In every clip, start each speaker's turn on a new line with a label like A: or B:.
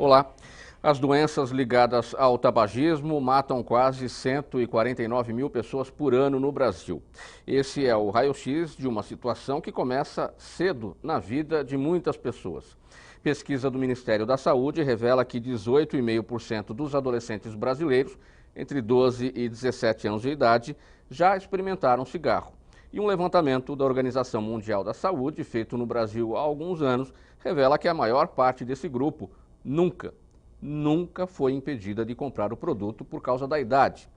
A: Olá. As doenças ligadas ao tabagismo matam quase 149 mil pessoas por ano no Brasil. Esse é o raio-x de uma situação que começa cedo na vida de muitas pessoas. Pesquisa do Ministério da Saúde revela que 18,5% dos adolescentes brasileiros entre 12 e 17 anos de idade já experimentaram cigarro. E um levantamento da Organização Mundial da Saúde, feito no Brasil há alguns anos, revela que a maior parte desse grupo nunca foi impedida de comprar o produto por causa da idade.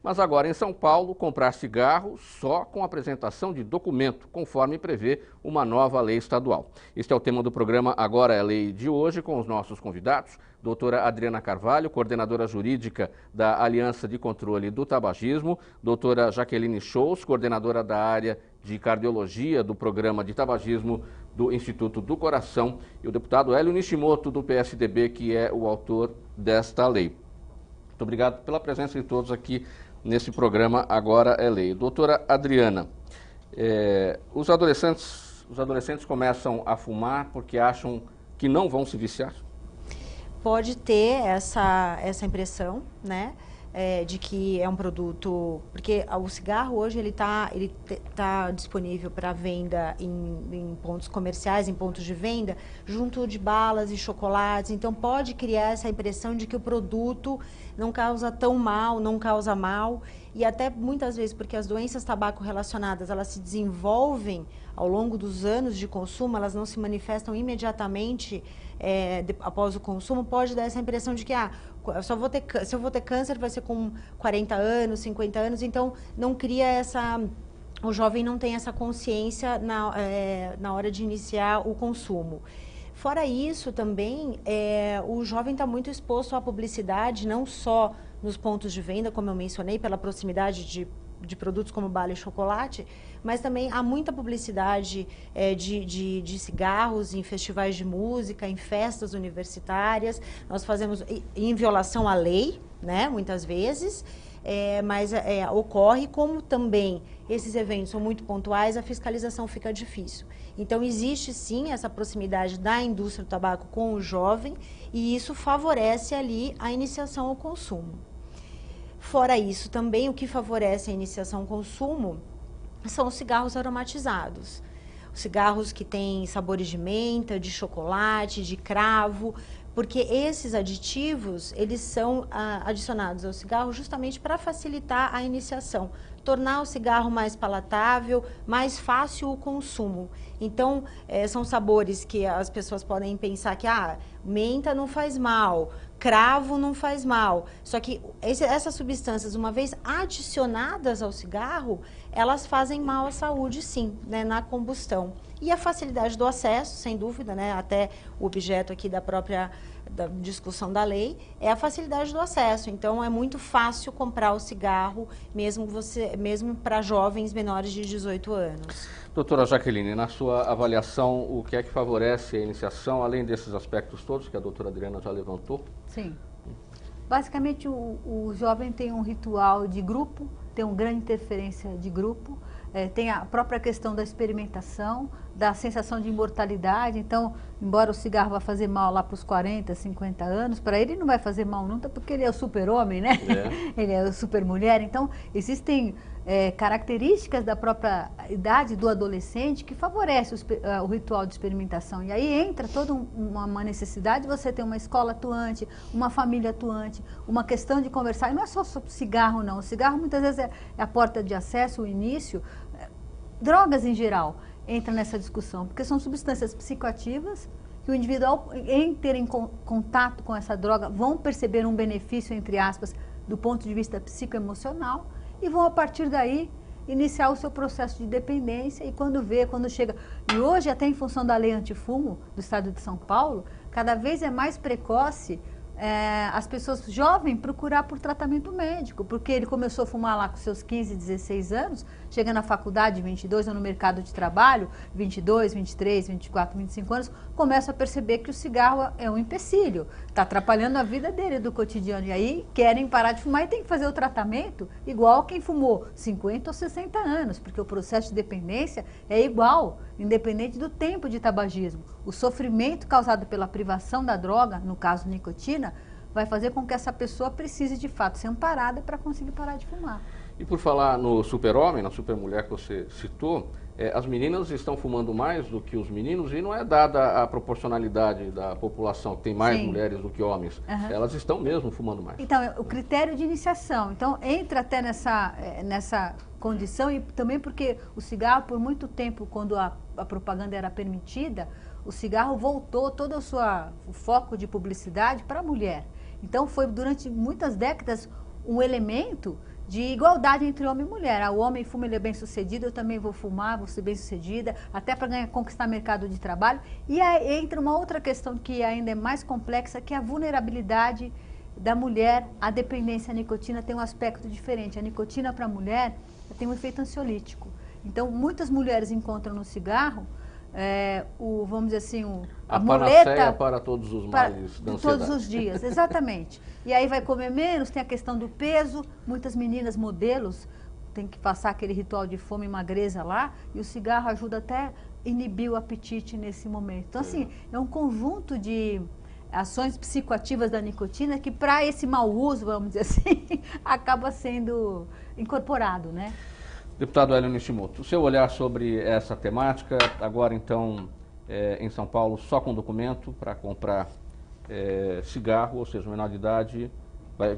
A: Mas agora em São Paulo, comprar cigarro só com apresentação de documento, conforme prevê uma nova lei estadual. Este é o tema do programa Agora é Lei de hoje, com os nossos convidados. Doutora Adriana Carvalho, coordenadora jurídica da Aliança de Controle do Tabagismo. Doutora Jaqueline Scholz, coordenadora da área de cardiologia do programa de tabagismo do Instituto do Coração. E o deputado Hélio Nishimoto, do PSDB, que é o autor desta lei. Muito obrigado pela presença de todos aqui nesse programa Agora é Lei. Doutora Adriana, os adolescentes começam a fumar porque acham que não vão se viciar?
B: Pode ter essa impressão, né, de que é um produto, porque o cigarro hoje ele tá disponível para venda em pontos comerciais, em pontos de venda, junto de balas e chocolates. Então pode criar essa impressão de que o produto não causa tão mal, não causa mal, e até muitas vezes porque as doenças tabaco relacionadas, elas se desenvolvem ao longo dos anos de consumo, elas não se manifestam imediatamente após o consumo. Pode dar essa impressão de que se eu vou ter câncer vai ser com 40 anos, 50 anos, então não cria o jovem não tem essa consciência na hora de iniciar o consumo. Fora isso também, o jovem está muito exposto à publicidade, não só nos pontos de venda, como eu mencionei, pela proximidade de produtos como bala e chocolate, mas também há muita publicidade de cigarros em festivais de música, em festas universitárias. Nós fazemos em violação à lei, né, muitas vezes, mas ocorre, como também esses eventos são muito pontuais, a fiscalização fica difícil. Então existe sim essa proximidade da indústria do tabaco com o jovem, e isso favorece ali a iniciação ao consumo. Fora isso, também o que favorece a iniciação ao consumo são os cigarros aromatizados. Os cigarros que têm sabores de menta, de chocolate, de cravo, porque esses aditivos, eles são adicionados ao cigarro justamente para facilitar a iniciação, tornar o cigarro mais palatável, mais fácil o consumo. Então, são sabores que as pessoas podem pensar que menta não faz mal, cravo não faz mal. Só que essas substâncias, uma vez adicionadas ao cigarro, elas fazem mal à saúde, sim, né, na combustão. E a facilidade do acesso, sem dúvida, né, até o objeto aqui da discussão da lei, é a facilidade do acesso. Então, é muito fácil comprar o cigarro, mesmo para jovens menores de 18 anos.
A: Doutora Jaqueline, na sua avaliação, o que é que favorece a iniciação, além desses aspectos todos que a doutora Adriana já levantou?
C: Sim. Basicamente, o jovem tem um ritual de grupo, tem uma grande interferência de grupo, tem a própria questão da experimentação, da sensação de imortalidade. Então, embora o cigarro vá fazer mal lá para os 40, 50 anos, para ele não vai fazer mal nunca, porque ele é o super-homem, né? Ele é a super-mulher. Então, existem características da própria idade do adolescente que favorece o ritual de experimentação. E aí entra toda uma necessidade de você ter uma escola atuante, uma família atuante, uma questão de conversar. E não é só sobre cigarro, não. O cigarro muitas vezes é a porta de acesso, o início. Drogas em geral entram nessa discussão, porque são substâncias psicoativas que o indivíduo, em terem contato com essa droga, vão perceber um benefício, entre aspas, do ponto de vista psicoemocional, e vão, a partir daí, iniciar o seu processo de dependência. E quando chega... E hoje, até em função da lei antifumo do Estado de São Paulo, cada vez é mais precoce as pessoas jovens procurar por tratamento médico, porque ele começou a fumar lá com seus 15, 16 anos, chega na faculdade, 22, ou no mercado de trabalho, 22, 23, 24, 25 anos, começa a perceber que o cigarro é um empecilho, está atrapalhando a vida dele do cotidiano, e aí querem parar de fumar e tem que fazer o tratamento igual quem fumou 50 ou 60 anos, porque o processo de dependência é igual, independente do tempo de tabagismo. O sofrimento causado pela privação da droga, no caso nicotina, vai fazer com que essa pessoa precise de fato ser amparada para conseguir parar de fumar.
A: E por falar no super-homem, na super-mulher que você citou, as meninas estão fumando mais do que os meninos e não é dada a proporcionalidade da população, que tem mais mulheres do que homens. Elas estão mesmo fumando mais.
C: Então, o critério de iniciação. Então, entra até nessa condição e também porque o cigarro, por muito tempo, quando a propaganda era permitida, o cigarro voltou todo o foco de publicidade para a mulher. Então, foi durante muitas décadas um elemento de igualdade entre homem e mulher. O homem fuma, ele é bem sucedido, eu também vou fumar, vou ser bem sucedida, até para conquistar mercado de trabalho. E aí entra uma outra questão que ainda é mais complexa, que é a vulnerabilidade da mulher. A dependência à nicotina tem um aspecto diferente. A nicotina para a mulher tem um efeito ansiolítico. Então, muitas mulheres encontram no cigarro vamos dizer assim, a
A: muleta para todos os males da ansiedade.
C: Todos os dias, exatamente. E aí vai comer menos, tem a questão do peso, muitas meninas modelos têm que passar aquele ritual de fome e magreza lá, e o cigarro ajuda até a inibir o apetite nesse momento. Então, assim, é um conjunto de ações psicoativas da nicotina que, para esse mau uso, vamos dizer assim, acaba sendo incorporado, né?
A: Deputado Hélio Nishimoto, o seu olhar sobre essa temática, agora então em São Paulo só com documento para comprar cigarro, ou seja, menor de idade, vai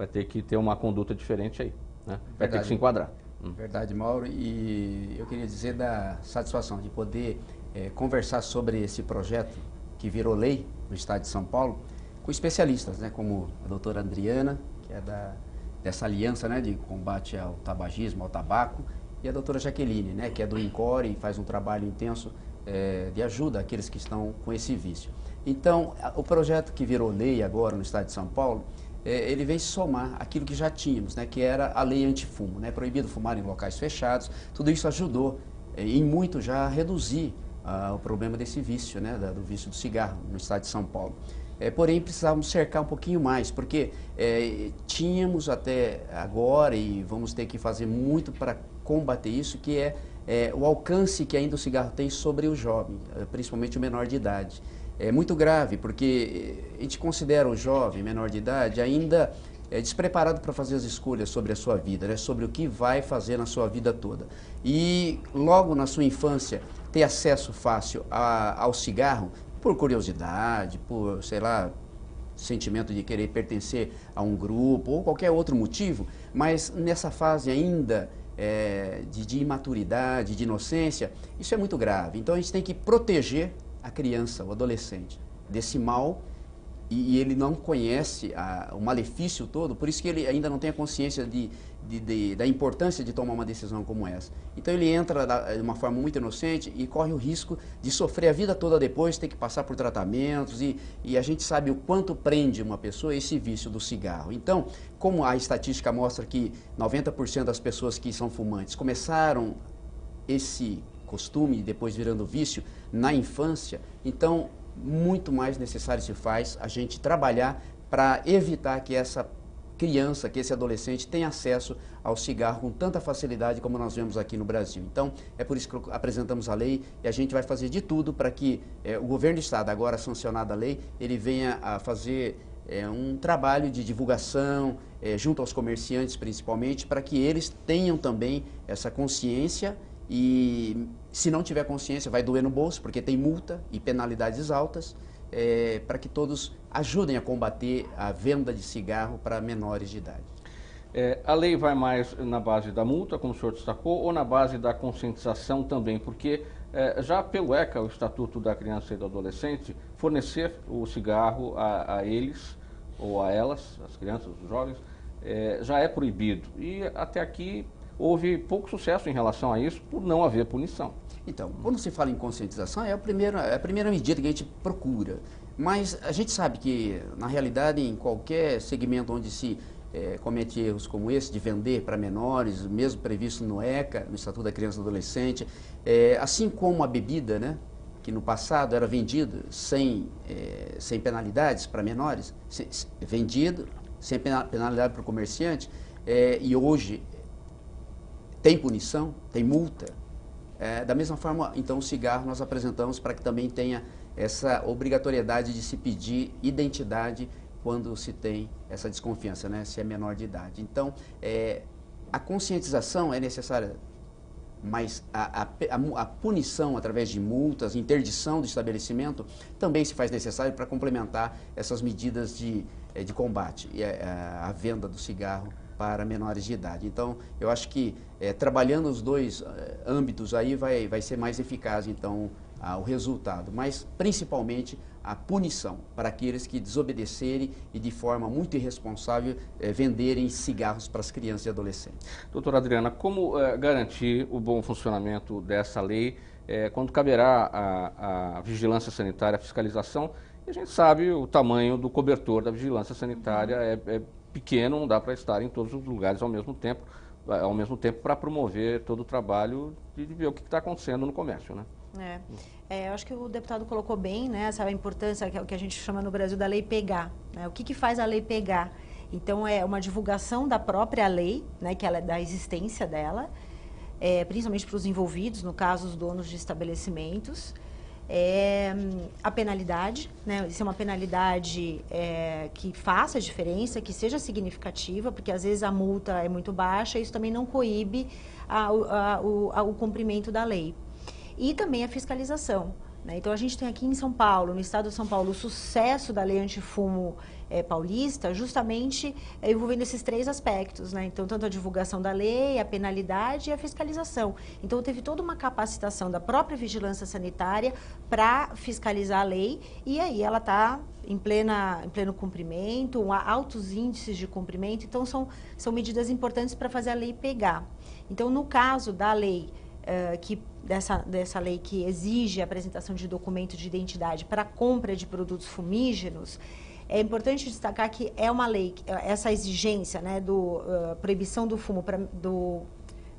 A: ter que ter uma conduta diferente aí, né? Vai ter que se enquadrar.
D: Verdade, Mauro, e eu queria dizer da satisfação de poder conversar sobre esse projeto que virou lei no estado de São Paulo com especialistas, né, como a doutora Adriana, que é dessa aliança, né, de combate ao tabagismo, ao tabaco, e a doutora Jaqueline, né, que é do INCORE e faz um trabalho intenso de ajuda àqueles que estão com esse vício. Então, o projeto que virou lei agora no estado de São Paulo, ele vem somar aquilo que já tínhamos, né, que era a lei antifumo, né, proibido fumar em locais fechados. Tudo isso ajudou em muito já a reduzir o problema desse vício, né, do vício do cigarro no estado de São Paulo. Porém, precisávamos cercar um pouquinho mais, porque tínhamos até agora, e vamos ter que fazer muito para combater isso, que é o alcance que ainda o cigarro tem sobre o jovem, principalmente o menor de idade. É muito grave, porque a gente considera o jovem, menor de idade, ainda despreparado para fazer as escolhas sobre a sua vida, né, sobre o que vai fazer na sua vida toda. E logo na sua infância, ter acesso fácil ao cigarro, por curiosidade, por, sei lá, sentimento de querer pertencer a um grupo ou qualquer outro motivo, mas nessa fase ainda de imaturidade, de inocência, isso é muito grave. Então a gente tem que proteger a criança, o adolescente, desse mal, e ele não conhece o malefício todo, por isso que ele ainda não tem a consciência da importância de tomar uma decisão como essa. Então ele entra de uma forma muito inocente e corre o risco de sofrer a vida toda depois, ter que passar por tratamentos, e a gente sabe o quanto prende uma pessoa esse vício do cigarro. Então, como a estatística mostra que 90% das pessoas que são fumantes começaram esse costume, depois virando vício, na infância, então muito mais necessário se faz a gente trabalhar para evitar que essa criança, que esse adolescente tenha acesso ao cigarro com tanta facilidade como nós vemos aqui no Brasil. Então, é por isso que apresentamos a lei e a gente vai fazer de tudo para que o governo do estado, agora sancionada a lei, ele venha a fazer um trabalho de divulgação junto aos comerciantes principalmente, para que eles tenham também essa consciência. E se não tiver consciência, vai doer no bolso, porque tem multa e penalidades altas, para que todos ajudem a combater a venda de cigarro para menores de idade.
A: A lei vai mais na base da multa, como o senhor destacou, ou na base da conscientização também? Porque já pelo ECA, o Estatuto da Criança e do Adolescente, fornecer o cigarro a eles ou a elas, as crianças, os jovens, já é proibido. E até aqui houve pouco sucesso em relação a isso por não haver punição.
D: Então, quando se fala em conscientização, é a primeira medida que a gente procura. Mas a gente sabe que, na realidade, em qualquer segmento onde se comete erros como esse, de vender para menores, mesmo previsto no ECA, no Estatuto da Criança e do Adolescente, assim como a bebida, né, que no passado era vendida sem penalidades para menores, vendido sem penalidade para o comerciante, e hoje tem punição, tem multa. Da mesma forma, então, o cigarro nós apresentamos para que também tenha essa obrigatoriedade de se pedir identidade quando se tem essa desconfiança, né, se é menor de idade. Então, a conscientização é necessária, mas a punição através de multas, interdição do estabelecimento, também se faz necessário para complementar essas medidas de combate à venda do cigarro para menores de idade. Então, eu acho que trabalhando os dois âmbitos aí vai ser mais eficaz, então, o resultado, mas principalmente a punição para aqueles que desobedecerem e de forma muito irresponsável venderem cigarros para as crianças e adolescentes.
A: Doutora Adriana, como garantir o bom funcionamento dessa lei quando caberá a vigilância sanitária, a fiscalização? E a gente sabe o tamanho do cobertor da vigilância sanitária é pequeno, não dá para estar em todos os lugares ao mesmo tempo para promover todo o trabalho de ver o que está acontecendo no comércio, né?
B: Eu acho que o deputado colocou bem, né, essa importância, que é o que a gente chama no Brasil da lei pegar, né? O que faz a lei pegar? Então, é uma divulgação da própria lei, né, que ela é da existência dela, principalmente para os envolvidos, no caso, os donos de estabelecimentos. A penalidade, né? Isso é uma penalidade que faça a diferença, que seja significativa, porque às vezes a multa é muito baixa e isso também não coíbe o cumprimento da lei. E também a fiscalização, né? Então, a gente tem aqui em São Paulo, no estado de São Paulo, o sucesso da lei antifumo paulista, justamente envolvendo esses três aspectos, né? Então, tanto a divulgação da lei, a penalidade e a fiscalização. Então, teve toda uma capacitação da própria vigilância sanitária para fiscalizar a lei, e aí ela está em pleno cumprimento, altos índices de cumprimento. Então, são medidas importantes para fazer a lei pegar. Então, no caso da lei, dessa lei que exige a apresentação de documento de identidade para a compra de produtos fumígenos, é importante destacar que é uma lei, essa exigência, né, proibição do fumo,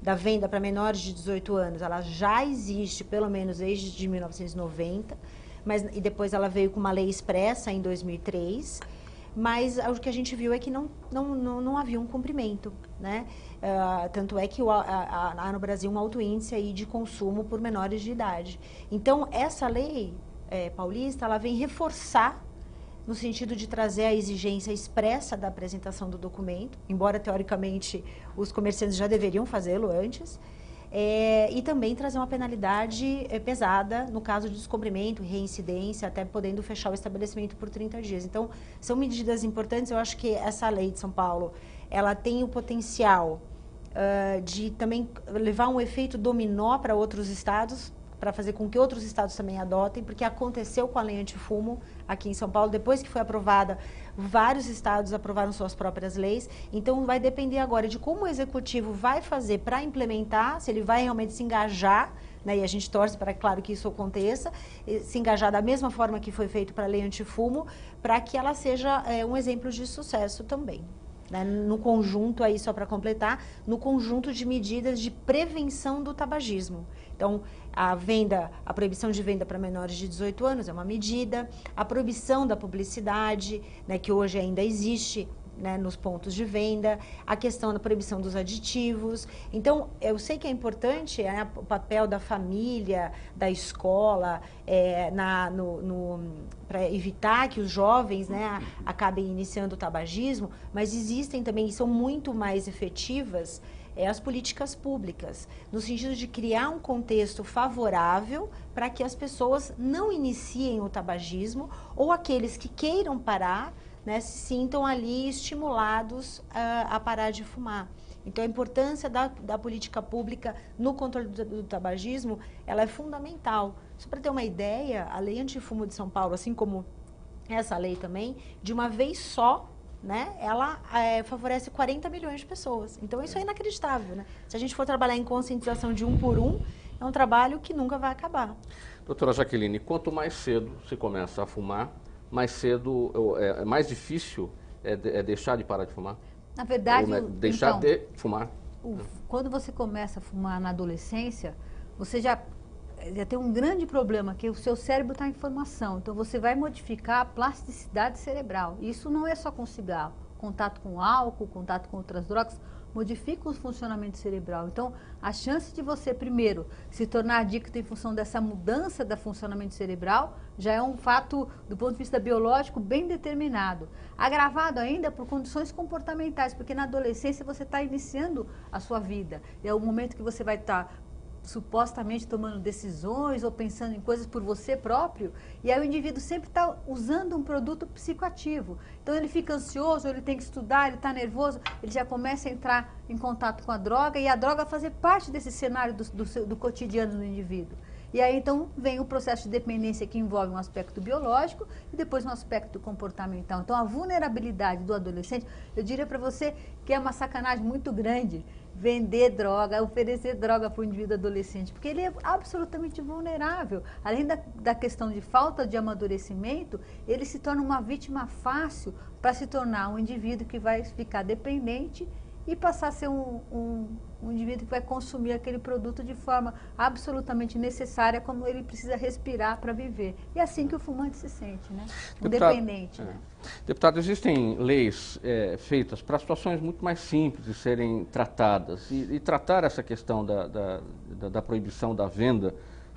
B: da venda para menores de 18 anos, ela já existe pelo menos desde 1990, e depois ela veio com uma lei expressa em 2003, mas o que a gente viu é que não havia um cumprimento, né? Tanto é que há no Brasil um alto índice aí de consumo por menores de idade. Então, essa lei paulista, ela vem reforçar no sentido de trazer a exigência expressa da apresentação do documento, embora, teoricamente, os comerciantes já deveriam fazê-lo antes, e também trazer uma penalidade pesada no caso de descumprimento, reincidência, até podendo fechar o estabelecimento por 30 dias. Então, são medidas importantes. Eu acho que essa lei de São Paulo, ela tem o potencial de também levar um efeito dominó para outros estados, para fazer com que outros estados também adotem, porque aconteceu com a lei antifumo aqui em São Paulo, depois que foi aprovada, vários estados aprovaram suas próprias leis, então vai depender agora de como o executivo vai fazer para implementar, se ele vai realmente se engajar, né, e a gente torce para, claro, que isso aconteça, se engajar da mesma forma que foi feito para a lei antifumo, para que ela seja um exemplo de sucesso também. Né, no conjunto, aí só para completar, no conjunto de medidas de prevenção do tabagismo. Então, a proibição de venda para menores de 18 anos é uma medida, a proibição da publicidade, né, que hoje ainda existe, né, nos pontos de venda, a questão da proibição dos aditivos. Então, eu sei que é importante o papel da família, da escola, para evitar que os jovens, né, acabem iniciando o tabagismo, mas existem também, e são muito mais efetivas, as políticas públicas, no sentido de criar um contexto favorável para que as pessoas não iniciem o tabagismo, ou aqueles que queiram parar, né, se sintam ali estimulados a parar de fumar. Então, a importância da política pública no controle do tabagismo, ela é fundamental. Só para ter uma ideia, a lei antifumo de São Paulo, assim como essa lei também, de uma vez só, né, ela favorece 40 milhões de pessoas. Então, isso é inacreditável, né? Se a gente for trabalhar em conscientização de um por um, é um trabalho que nunca vai acabar.
A: Doutora Jaqueline, quanto mais cedo se começa a fumar, mais cedo, é mais difícil deixar de parar de fumar?
C: Na verdade,
A: deixar
C: então,
A: de fumar.
C: Quando você começa a fumar na adolescência, você já tem um grande problema, que o seu cérebro está em formação. Então, você vai modificar a plasticidade cerebral. Isso não é só com cigarro. Contato com álcool, contato com outras drogas, modifica o funcionamento cerebral. Então, a chance de você, primeiro, se tornar adicto em função dessa mudança do funcionamento cerebral, já é um fato, do ponto de vista biológico, bem determinado. Agravado ainda por condições comportamentais, porque na adolescência você está iniciando a sua vida. É o momento que você vai estar supostamente tomando decisões ou pensando em coisas por você próprio, e aí o indivíduo sempre está usando um produto psicoativo. Então ele fica ansioso, ele tem que estudar, ele está nervoso, ele já começa a entrar em contato com a droga, e a droga fazer parte desse cenário do cotidiano do indivíduo. E aí então vem o processo de dependência, que envolve um aspecto biológico e depois um aspecto comportamental. Então a vulnerabilidade do adolescente, eu diria para você que é uma sacanagem muito grande vender droga, oferecer droga para o indivíduo adolescente, porque ele é absolutamente vulnerável. Além da questão de falta de amadurecimento, ele se torna uma vítima fácil para se tornar um indivíduo que vai ficar dependente e passar a ser um indivíduo que vai consumir aquele produto de forma absolutamente necessária, como ele precisa respirar para viver. E é assim que o fumante se sente, né? Um dependente. Né?
A: Deputado, existem leis feitas para situações muito mais simples de serem tratadas. E tratar essa questão da proibição da venda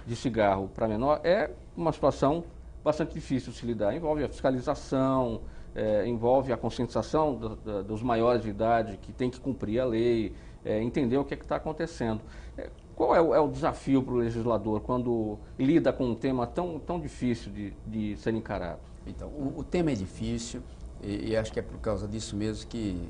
A: de cigarro para menor é uma situação bastante difícil de se lidar. Envolve a fiscalização, envolve a conscientização dos maiores de idade que tem que cumprir a lei, entender o que está acontecendo. Qual é o desafio para o legislador quando lida com um tema tão difícil de ser encarado?
D: Então, o tema é difícil e acho que é por causa disso mesmo que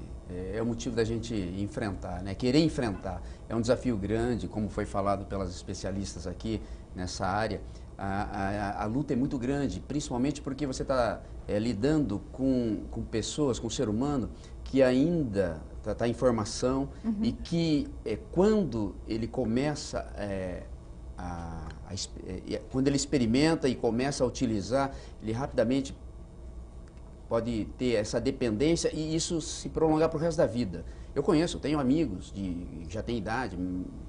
D: é o motivo da gente enfrentar, né? Querer enfrentar. É um desafio grande, como foi falado pelas especialistas aqui nessa área. A luta é muito grande, principalmente porque você está lidando com pessoas, com o ser humano que ainda está em formação e que quando ele começa quando ele experimenta e começa a utilizar, ele rapidamente pode ter essa dependência e isso se prolongar para o resto da vida. Eu tenho amigos que já têm idade,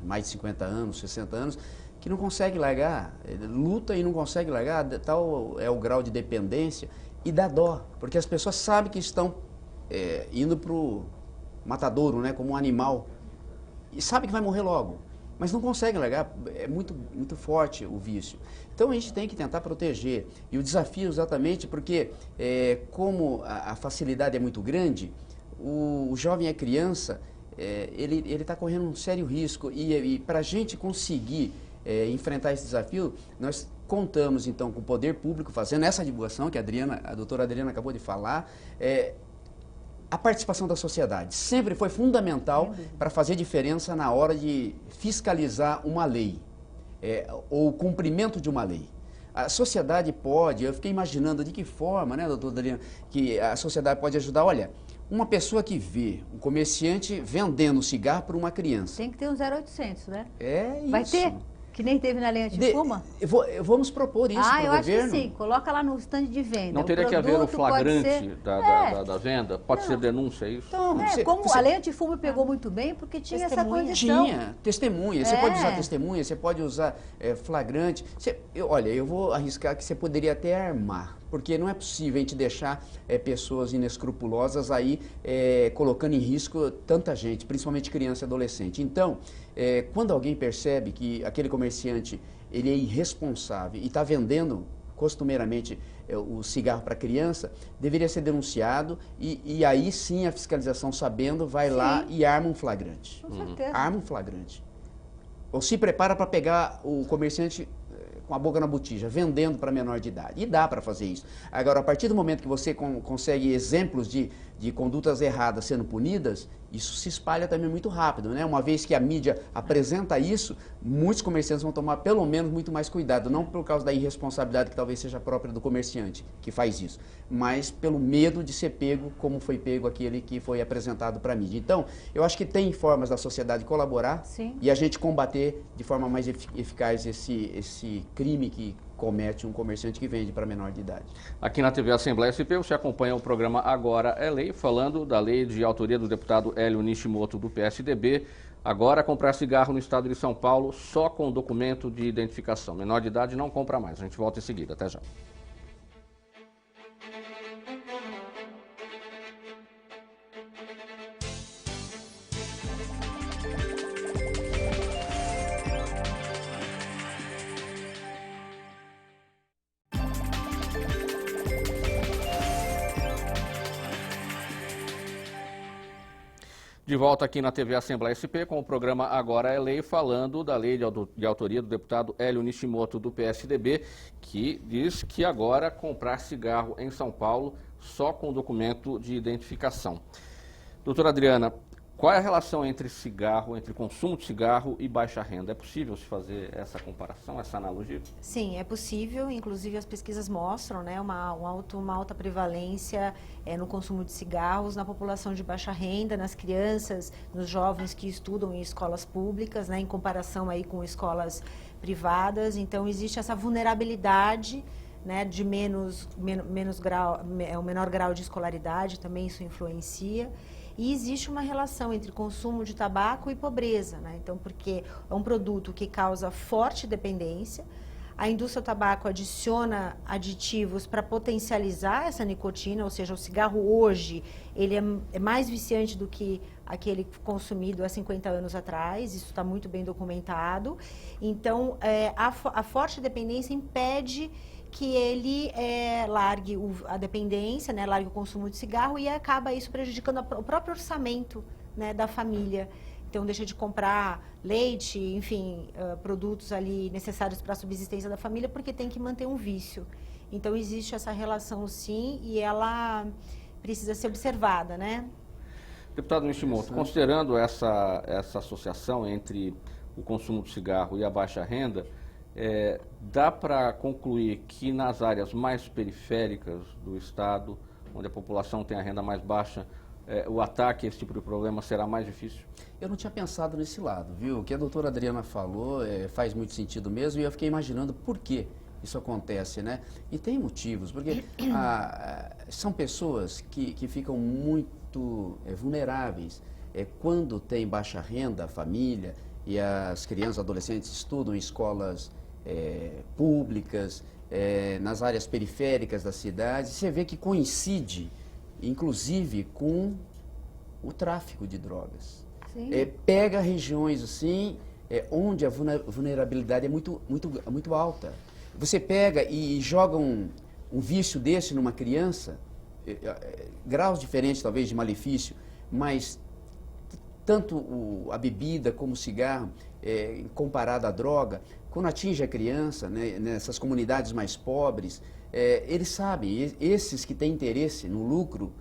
D: mais de 50 anos, 60 anos, que não consegue largar, luta e não consegue largar, tal é o grau de dependência, e dá dó, porque as pessoas sabem que estão indo para o matadouro, né, como um animal, e sabe que vai morrer logo, mas não consegue largar, é muito, muito forte o vício. Então a gente tem que tentar proteger, e o desafio exatamente porque como a facilidade é muito grande, o jovem, a criança, ele está correndo um sério risco, e para a gente conseguir enfrentar esse desafio, nós contamos então com o poder público fazendo essa divulgação que a doutora Adriana acabou de falar. A participação da sociedade sempre foi fundamental para fazer diferença na hora de fiscalizar uma lei, ou o cumprimento de uma lei. A sociedade pode, eu fiquei imaginando de que forma, né, doutora Adriana, que a sociedade pode ajudar. Olha, uma pessoa que vê um comerciante vendendo cigarro para uma criança.
C: Tem que ter um 0800, né?
D: É isso.
C: Vai ter? Que nem teve na lei antifuma?
D: Vamos propor isso para o governo.
C: Eu acho que sim. Coloca lá no stand de venda.
A: Não teria que haver o flagrante da venda? Pode ser denúncia, é isso?
C: Então, a lei antifuma pegou muito bem, porque tinha essa condição.
D: Tinha testemunha. Você pode usar testemunha, você pode usar flagrante. Olha, eu vou arriscar que você poderia até armar, porque não é possível a gente deixar pessoas inescrupulosas aí colocando em risco tanta gente, principalmente criança e adolescente. Então, quando alguém percebe que aquele comerciante ele é irresponsável e está vendendo costumeiramente o cigarro para criança, deveria ser denunciado e aí sim a fiscalização, sabendo, vai lá e arma um flagrante.
C: Com certeza.
D: Arma um flagrante. Ou se prepara para pegar o comerciante com a boca na botija, vendendo para menor de idade. E dá para fazer isso. Agora, a partir do momento que você consegue exemplos de condutas erradas sendo punidas, isso se espalha também muito rápido, né? Uma vez que a mídia apresenta isso, muitos comerciantes vão tomar pelo menos muito mais cuidado, não por causa da irresponsabilidade que talvez seja própria do comerciante que faz isso, mas pelo medo de ser pego como foi pego aquele que foi apresentado para a mídia. Então, eu acho que tem formas da sociedade colaborar
C: Sim.
D: e a gente combater de forma mais eficaz esse crime que comete um comerciante que vende para menor de idade.
A: Aqui na TV Assembleia SP, você acompanha o programa Agora é Lei, falando da lei de autoria do deputado Hélio Nishimoto, do PSDB. Agora, comprar cigarro no estado de São Paulo só com documento de identificação. Menor de idade não compra mais. A gente volta em seguida. Até já. De volta aqui na TV Assembleia SP com o programa Agora é Lei, falando da lei de autoria do deputado Hélio Nishimoto, do PSDB, que diz que agora comprar cigarro em São Paulo só com documento de identificação. Doutora Adriana, qual é a relação entre cigarro, entre consumo de cigarro e baixa renda? É possível se fazer essa comparação, essa analogia?
B: Sim, é possível. Inclusive as pesquisas mostram, né, uma alta prevalência no consumo de cigarros na população de baixa renda, nas crianças, nos jovens que estudam em escolas públicas, né, em comparação aí com escolas privadas. Então existe essa vulnerabilidade, né, de menos grau, o menor grau de escolaridade, também isso influencia. E existe uma relação entre consumo de tabaco e pobreza, né? Então, porque é um produto que causa forte dependência, a indústria do tabaco adiciona aditivos para potencializar essa nicotina, ou seja, o cigarro hoje ele é mais viciante do que aquele consumido há 50 anos atrás, isso está muito bem documentado. Então, a forte dependência impede que ele largue a dependência, né, largue o consumo de cigarro e acaba isso prejudicando o próprio orçamento, né, da família. Então, deixa de comprar leite, enfim, produtos ali necessários para a subsistência da família, porque tem que manter um vício. Então, existe essa relação, sim, e ela precisa ser observada, né?
A: Deputado Nishimoto, considerando essa associação entre o consumo de cigarro e a baixa renda, dá para concluir que nas áreas mais periféricas do estado, onde a população tem a renda mais baixa, o ataque a esse tipo de problema será mais difícil?
D: Eu não tinha pensado nesse lado, viu? O que a doutora Adriana falou faz muito sentido mesmo e eu fiquei imaginando por que isso acontece, né? E tem motivos, porque são pessoas que ficam muito vulneráveis quando tem baixa renda, a família e as crianças e adolescentes estudam em escolas públicas, nas áreas periféricas da cidade. Você vê que coincide, inclusive, com o tráfico de drogas. Pega regiões assim, onde a vulnerabilidade é muito alta. Você pega e joga um vício desse numa criança, graus diferentes talvez de malefício, mas tanto a bebida como o cigarro, comparado à droga, quando atinge a criança, né, nessas comunidades mais pobres, eles sabem, esses que têm interesse no lucro,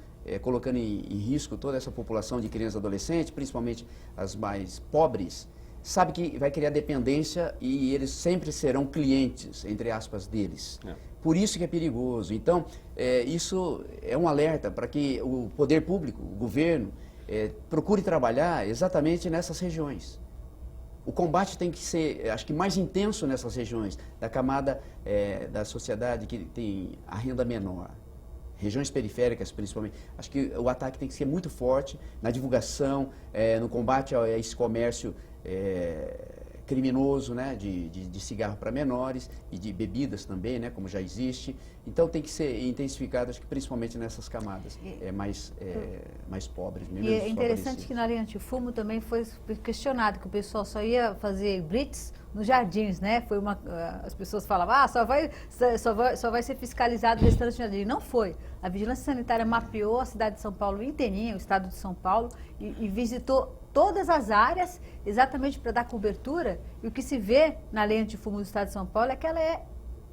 D: colocando em risco toda essa população de crianças e adolescentes, principalmente as mais pobres, sabe que vai criar dependência e eles sempre serão clientes, entre aspas, deles. Por isso que é perigoso. Então, isso é um alerta para que o poder público, o governo, procure trabalhar exatamente nessas regiões. O combate tem que ser, acho que mais intenso nessas regiões, da camada da sociedade que tem a renda menor. Regiões periféricas, principalmente. Acho que o ataque tem que ser muito forte na divulgação, no combate a esse comércio criminoso, né, de cigarro para menores e de bebidas também, né, como já existe. Então tem que ser intensificado, acho que principalmente nessas camadas mais pobres.
C: E é interessante que na linha antifumo também foi questionado que o pessoal só ia fazer blitz nos jardins, né? Foi as pessoas falavam, só vai ser fiscalizado o restaurante de jardim. Não foi. A Vigilância Sanitária mapeou a cidade de São Paulo inteirinha, o estado de São Paulo, e visitou todas as áreas exatamente para dar cobertura. E o que se vê na lei antifumo do estado de São Paulo é que ela é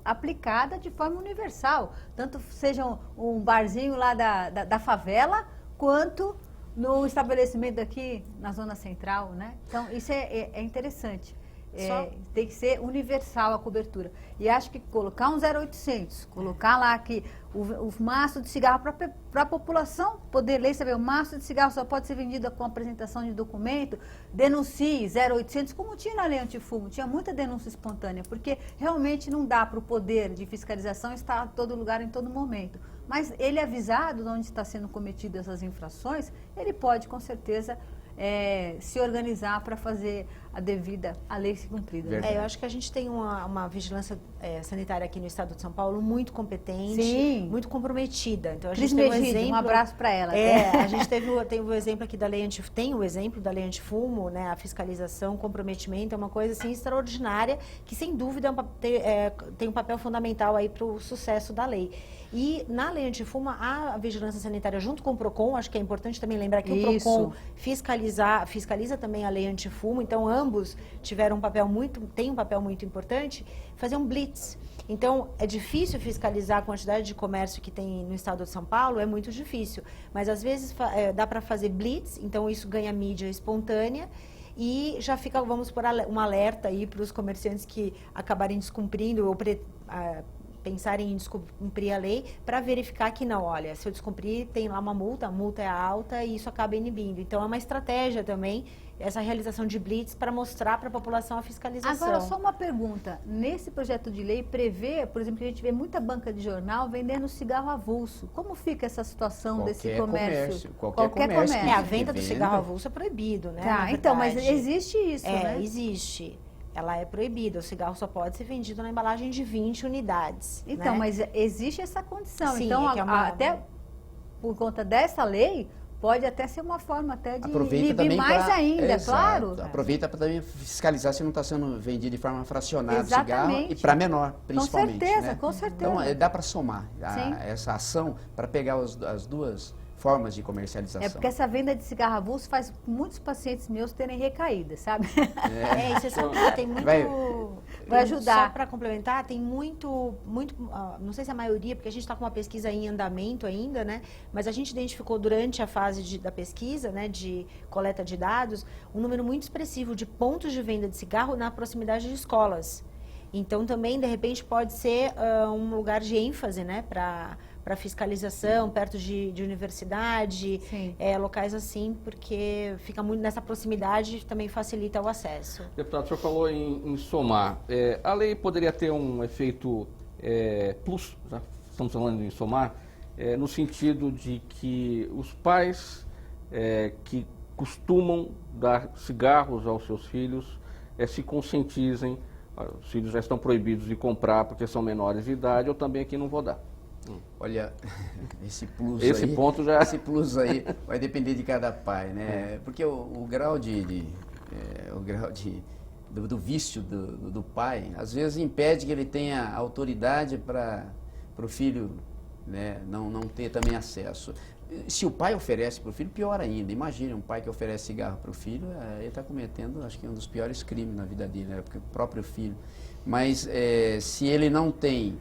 C: aplicada de forma universal, tanto seja um barzinho lá da favela, quanto no estabelecimento aqui, na zona central, né? Então, isso é interessante. Tem que ser universal a cobertura. E acho que colocar um 0800, colocar lá que o maço de cigarro para a população poder ler, saber, o maço de cigarro só pode ser vendido com apresentação de documento, denuncie 0800, como tinha na lei antifumo, tinha muita denúncia espontânea, porque realmente não dá para o poder de fiscalização estar em todo lugar, em todo momento. Mas ele avisado de onde está sendo cometidas essas infrações, ele pode, com certeza, se organizar para fazer a lei ser cumprida.
B: Eu acho que a gente tem uma vigilância sanitária aqui no estado de São Paulo muito competente,
C: sim,
B: muito comprometida. Então a gente
C: Cris
B: tem
C: Megide, um abraço para ela.
B: A gente tem o exemplo aqui da lei tem o exemplo da lei antifumo, né? A fiscalização, o comprometimento é uma coisa assim extraordinária que sem dúvida tem um papel fundamental aí para o sucesso da lei. E na lei antifumo, a vigilância sanitária junto com o PROCON, acho que é importante também lembrar que o PROCON fiscaliza também a lei antifumo, então ambos têm um papel muito importante, fazer um blitz. Então, é difícil fiscalizar a quantidade de comércio que tem no estado de São Paulo, é muito difícil, mas às vezes dá para fazer blitz, então isso ganha mídia espontânea, e já fica, vamos por um alerta aí para os comerciantes que acabarem descumprindo ou pensarem em descumprir a lei, para verificar que não, olha, se eu descumprir, tem lá uma multa, a multa é alta e isso acaba inibindo. Então, é uma estratégia também, essa realização de blitz para mostrar para a população a fiscalização.
C: Agora, só uma pergunta. Nesse projeto de lei prevê, por exemplo, que a gente vê muita banca de jornal vendendo cigarro avulso. Como fica essa situação desse comércio?
D: Qualquer comércio.
B: A venda do cigarro avulso é proibido, né?
C: Tá, então, mas existe isso, né?
B: Existe. Ela é proibida, o cigarro só pode ser vendido na embalagem de 20 unidades.
C: Então,
B: né?
C: mas existe essa condição.
B: Sim,
C: então,
B: até
C: por conta dessa lei, pode até ser uma forma até de inibir
D: mais
C: ainda, claro.
D: Aproveita para também fiscalizar se não está sendo vendido de forma fracionada o cigarro e para menor, principalmente.
C: Com certeza,
D: né?
C: com certeza.
D: Então, dá para somar essa ação para pegar as duas formas de comercialização.
C: É porque essa venda de cigarro avulso faz muitos pacientes meus terem recaídas, sabe?
B: E você sabe que tem muito...
C: Vai ajudar.
B: Só para complementar, tem muito, não sei se a maioria, porque a gente está com uma pesquisa em andamento ainda, né? Mas a gente identificou durante a fase da pesquisa, né, de coleta de dados, um número muito expressivo de pontos de venda de cigarro na proximidade de escolas. Então, também, de repente, pode ser um lugar de ênfase, né, para fiscalização, perto de universidade, locais assim, porque fica muito nessa proximidade, também facilita o acesso.
A: Deputado, o senhor falou em somar. A lei poderia ter um efeito plus, já estamos falando em somar, no sentido de que os pais que costumam dar cigarros aos seus filhos se conscientizem. Os filhos já estão proibidos de comprar porque são menores de idade, eu também aqui não vou dar.
D: Olha, esse plus aí vai depender de cada pai, né? Porque o grau do vício do pai, às vezes impede que ele tenha autoridade para o filho, né, não ter também acesso. Se o pai oferece para o filho, pior ainda. Imagine um pai que oferece cigarro para o filho, ele está cometendo, acho que um dos piores crimes na vida dele, né? Porque o próprio filho. Mas se ele não tem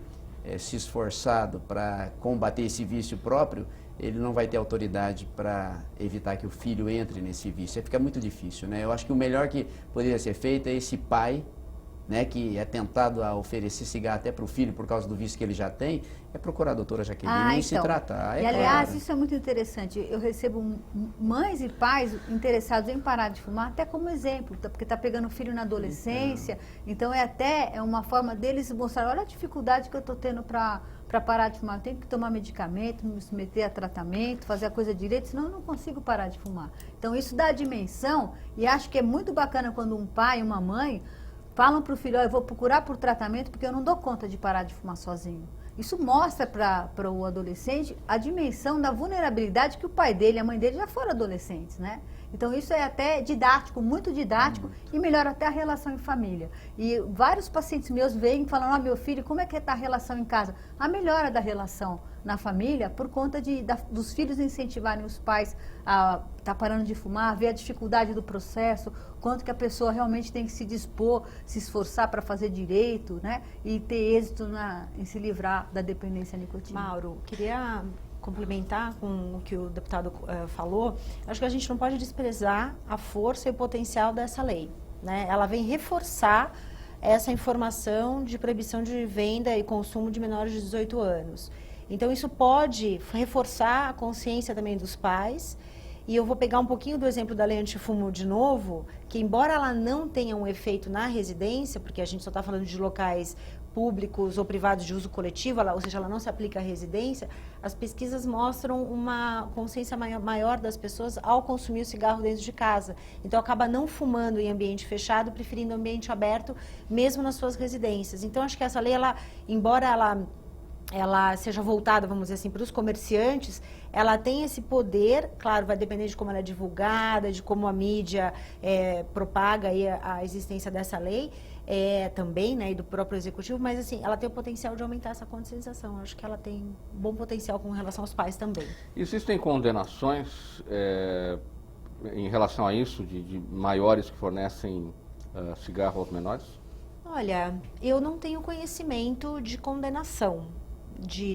D: se esforçado para combater esse vício próprio, ele não vai ter autoridade para evitar que o filho entre nesse vício. Fica muito difícil, né? Eu acho que o melhor que poderia ser feito é esse pai, né, que é tentado a oferecer cigarro até para o filho por causa do vício que ele já tem, é procurar a doutora Jaqueline e se tratar.
C: Aliás, isso é muito interessante. Eu recebo mães e pais interessados em parar de fumar, até como exemplo, porque está pegando o filho na adolescência, então é uma forma deles mostrar, olha a dificuldade que eu estou tendo para parar de fumar. Eu tenho que tomar medicamento, me submeter a tratamento, fazer a coisa direito, senão eu não consigo parar de fumar. Então isso dá a dimensão, e acho que é muito bacana quando um pai e uma mãe falam para o filho, eu vou procurar por tratamento porque eu não dou conta de parar de fumar sozinho. Isso mostra para o adolescente a dimensão da vulnerabilidade que o pai dele e a mãe dele já foram adolescentes, né? Então isso é até didático, muito didático, e melhora até a relação em família. E vários pacientes meus vêm falando, meu filho, como é que está a relação em casa? A melhora da relação na família por conta dos filhos incentivarem os pais a estar parando de fumar, ver a dificuldade do processo, quanto que a pessoa realmente tem que se dispor, se esforçar para fazer direito, né? E ter êxito em se livrar da dependência à nicotina.
B: Mauro, queria complementar com o que o deputado falou, acho que a gente não pode desprezar a força e o potencial dessa lei, né? Ela vem reforçar essa informação de proibição de venda e consumo de menores de 18 anos. Então, isso pode reforçar a consciência também dos pais. E eu vou pegar um pouquinho do exemplo da lei antifumo de novo, que embora ela não tenha um efeito na residência, porque a gente só está falando de locais públicos ou privados de uso coletivo, ou seja, ela não se aplica à residência, as pesquisas mostram uma consciência maior das pessoas ao consumir o cigarro dentro de casa. Então, acaba não fumando em ambiente fechado, preferindo ambiente aberto, mesmo nas suas residências. Então, acho que essa lei, embora ela seja voltada, vamos dizer assim, para os comerciantes, ela tem esse poder, claro, vai depender de como ela é divulgada, de como a mídia propaga aí a existência dessa lei, também, né, e do próprio executivo, mas assim, ela tem o potencial de aumentar essa conscientização. Acho que ela tem bom potencial com relação aos pais também.
A: Existem condenações em relação a isso, de maiores que fornecem cigarro aos menores?
B: Olha, eu não tenho conhecimento de condenação.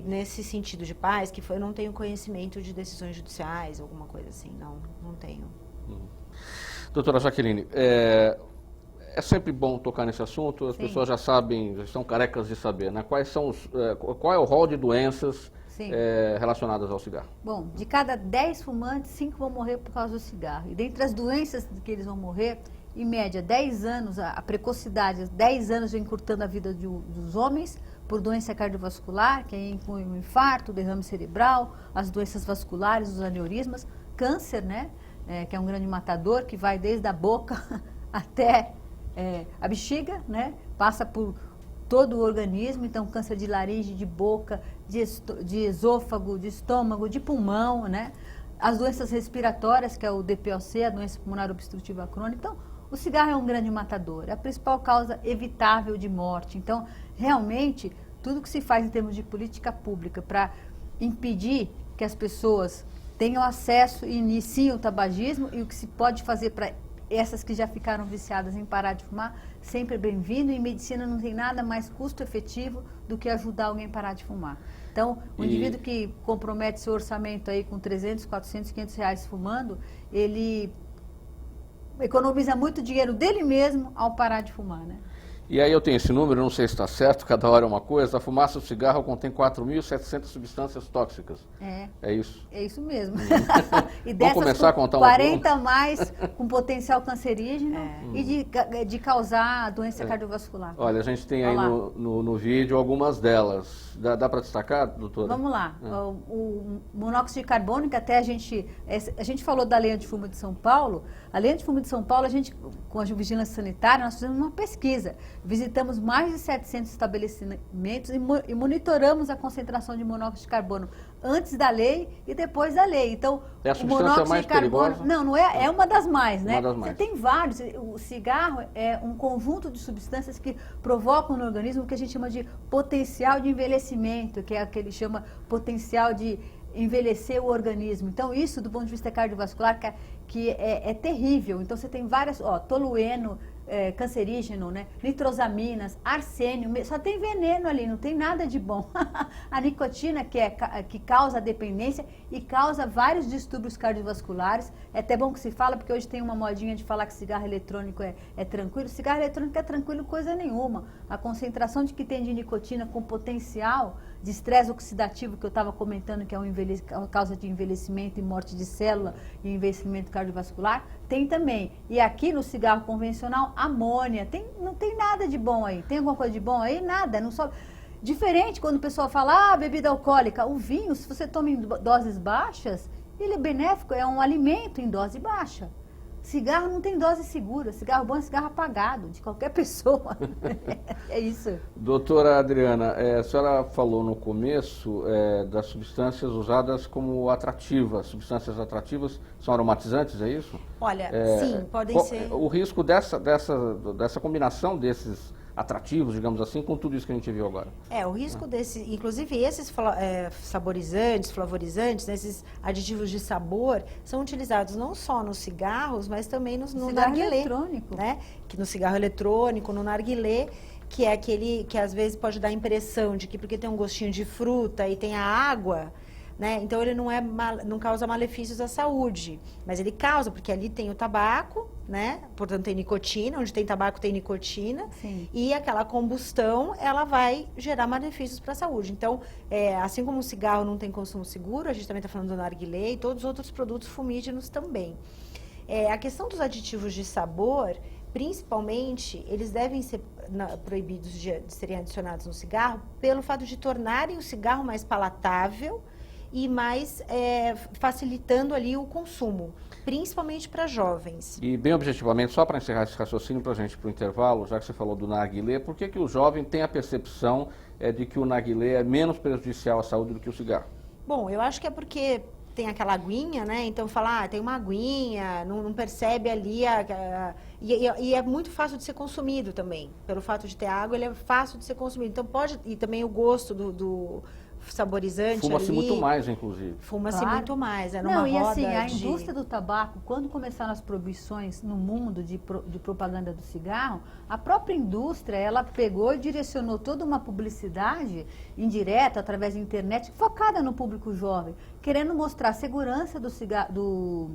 B: Nesse sentido de pais, eu não tenho conhecimento de decisões judiciais, alguma coisa assim, não tenho.
A: Doutora Jaqueline, é sempre bom tocar nesse assunto, as pessoas já sabem, já estão carecas de saber, né? Qual é o rol de doenças relacionadas ao cigarro?
C: Bom, de cada 10 fumantes, 5 vão morrer por causa do cigarro. E dentre as doenças que eles vão morrer, em média, 10 anos, a precocidade, 10 anos vem encurtando a vida dos homens, por doença cardiovascular, que inclui o infarto, o derrame cerebral, as doenças vasculares, os aneurismas, câncer, né, que é um grande matador, que vai desde a boca até a bexiga, né, passa por todo o organismo, então câncer de laringe, de boca, de esôfago, de estômago, de pulmão, né, as doenças respiratórias, que é o DPOC, a doença pulmonar obstrutiva crônica. Então, o cigarro é um grande matador, é a principal causa evitável de morte. Então, realmente, tudo que se faz em termos de política pública para impedir que as pessoas tenham acesso e iniciem o tabagismo, e o que se pode fazer para essas que já ficaram viciadas em parar de fumar, sempre é bem-vindo. E em medicina não tem nada mais custo-efetivo do que ajudar alguém a parar de fumar. Então, o indivíduo que compromete seu orçamento aí com 300, 400, 500 reais fumando, ele economiza muito dinheiro dele mesmo ao parar de fumar, né?
A: E aí eu tenho esse número, não sei se está certo, cada hora é uma coisa. A fumaça do cigarro contém 4.700 substâncias tóxicas. É isso?
C: É isso mesmo. E
A: vamos começar a contar
C: 40 mais com potencial cancerígeno e de causar doença cardiovascular.
A: Olha, a gente tem aí no vídeo algumas delas. Dá para destacar, doutora?
C: Vamos lá. O monóxido de carbono, que até a gente falou da lei antifumo de São Paulo. A lei antifumo de São Paulo, com a vigilância sanitária, nós fizemos uma pesquisa. Visitamos mais de 700 estabelecimentos e monitoramos a concentração de monóxido de carbono antes da lei e depois da lei. Então,
A: é a substância mais perigosa?
C: Não é uma das mais, né?
A: Uma das mais.
C: Você tem vários. O cigarro é um conjunto de substâncias que provocam no organismo o que a gente chama de potencial de envelhecimento, que é aquele chama potencial de envelhecer o organismo. Então, isso, do ponto de vista cardiovascular, que é terrível. Então, você tem várias, tolueno, cancerígeno, né? Nitrosaminas, arsênio, só tem veneno ali, não tem nada de bom. A nicotina, que causa dependência e causa vários distúrbios cardiovasculares. É até bom que se fala, porque hoje tem uma modinha de falar que cigarro eletrônico é tranquilo. Cigarro eletrônico é tranquilo coisa nenhuma. A concentração de que tem de nicotina com potencial de estresse oxidativo, que eu estava comentando, que é a causa de envelhecimento e morte de célula e envelhecimento cardiovascular, tem também. E aqui no cigarro convencional, amônia, não tem nada de bom aí. Tem alguma coisa de bom aí? Nada. Não só... Diferente quando o pessoal fala, bebida alcoólica, o vinho, se você toma em doses baixas, ele é benéfico, é um alimento em dose baixa. Cigarro não tem dose segura, cigarro bom é cigarro apagado, de qualquer pessoa. É isso.
A: Doutora Adriana, a senhora falou no começo das substâncias usadas como atrativas. Substâncias atrativas são aromatizantes, é isso?
B: Olha, sim, podem ser.
A: O risco dessa combinação desses atrativos, digamos assim, com tudo isso que a gente viu agora.
B: O risco inclusive esses saborizantes, flavorizantes, esses aditivos de sabor, são utilizados não só nos cigarros, mas também no narguilé, eletrônico, né? Que no cigarro eletrônico, no narguilé, que é aquele que às vezes pode dar a impressão de que porque tem um gostinho de fruta e tem a água, né? Então ele não causa malefícios à saúde, mas ele causa, porque ali tem o tabaco, né? Portanto tem nicotina, onde tem tabaco tem nicotina.
C: Sim.
B: E aquela combustão, ela vai gerar malefícios para a saúde. Então, assim como o cigarro não tem consumo seguro, a gente também está falando do narguilé e todos os outros produtos fumígenos também. A questão dos aditivos de sabor, principalmente, eles devem ser proibidos de serem adicionados no cigarro pelo fato de tornarem o cigarro mais palatável e mais facilitando ali o consumo, principalmente para jovens.
A: E bem objetivamente, só para encerrar esse raciocínio para a gente ir para o intervalo, já que você falou do narguilé, por que o jovem tem a percepção de que o narguilé é menos prejudicial à saúde do que o cigarro?
B: Bom, eu acho que é porque tem aquela aguinha, né? Então fala, tem uma aguinha, não percebe ali e é muito fácil de ser consumido também. Pelo fato de ter água, ele é fácil de ser consumido. Então pode, e também o gosto do saborizante.
A: Fuma-se muito mais, inclusive.
B: Fuma-se
C: Claro.
B: muito mais,
C: Não,
B: numa
C: e
B: roda
C: assim, a
B: de...
C: indústria do tabaco, quando começaram as proibições no mundo de propaganda do cigarro, a própria indústria, ela pegou e direcionou toda uma publicidade indireta, através da internet, focada no público jovem, querendo mostrar a segurança do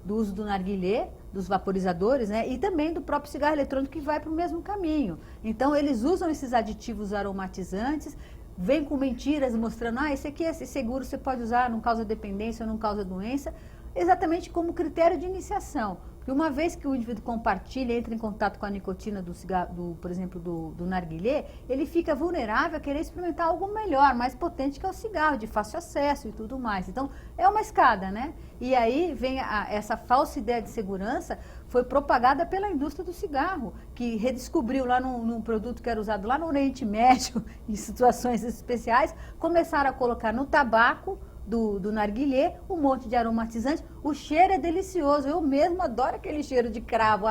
C: uso do narguilé, dos vaporizadores, né? E também do próprio cigarro eletrônico, que vai para o mesmo caminho. Então, eles usam esses aditivos aromatizantes, vem com mentiras mostrando, esse aqui é seguro, você pode usar, não causa dependência ou não causa doença, exatamente como critério de iniciação. Porque uma vez que o indivíduo compartilha, entra em contato com a nicotina do cigarro, por exemplo, do narguilé, ele fica vulnerável a querer experimentar algo melhor, mais potente que é o cigarro, de fácil acesso e tudo mais. Então, é uma escada, né? E aí vem essa falsa ideia de segurança, foi propagada pela indústria do cigarro, que redescobriu lá num produto que era usado lá no Oriente Médio, em situações especiais, começaram a colocar no tabaco do narguilé um monte de aromatizante. O cheiro é delicioso, eu mesmo adoro aquele cheiro de cravo.